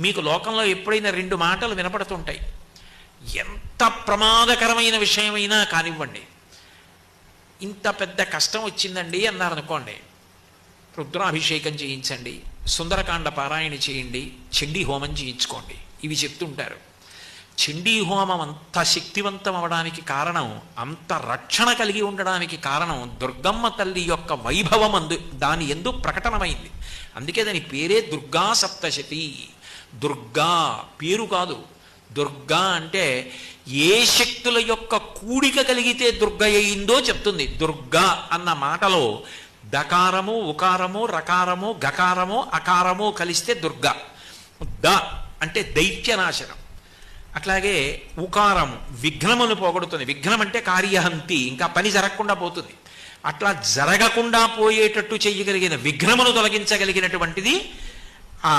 మీకు లోకంలో ఎప్పుడైనా రెండు మాటలు వినపడుతుంటాయి. ఎంత ప్రమాదకరమైన విషయమైనా కానివ్వండి, ఇంత పెద్ద కష్టం వచ్చిందండి అన్నారనుకోండి, రుద్రాభిషేకం చేయించండి, సుందరకాండ పారాయణ చేయండి, చండీ హోమం చేయించుకోండి, ఇవి చెప్తుంటారు. చండీ హోమం అంత శక్తివంతం అవడానికి కారణం, అంత రక్షణ కలిగి ఉండడానికి కారణం దుర్గమ్మ తల్లి యొక్క వైభవం దాని ఎందు ప్రకటనమైంది. అందుకే దాని పేరే దుర్గా సప్తశతి. దుర్గా పేరు కాదు, దుర్గా అంటే ఏ శక్తుల యొక్క కూడిక కలిగితే దుర్గ అయిందో చెప్తుంది. దుర్గా అన్న మాటలో దకారము, ఉకారము, రకారము, గకారము, అకారము కలిస్తే దుర్గా. ద అంటే దైత్యనాశనం. అట్లాగే ఉకారము విఘ్నమును పోగొడుతుంది. విఘ్నం అంటే కార్యహంతి, ఇంకా పని జరగకుండా పోతుంది. అట్లా జరగకుండా పోయేటట్టు చెయ్యగలిగిన, విఘ్నమును తొలగించగలిగినటువంటిది ఆ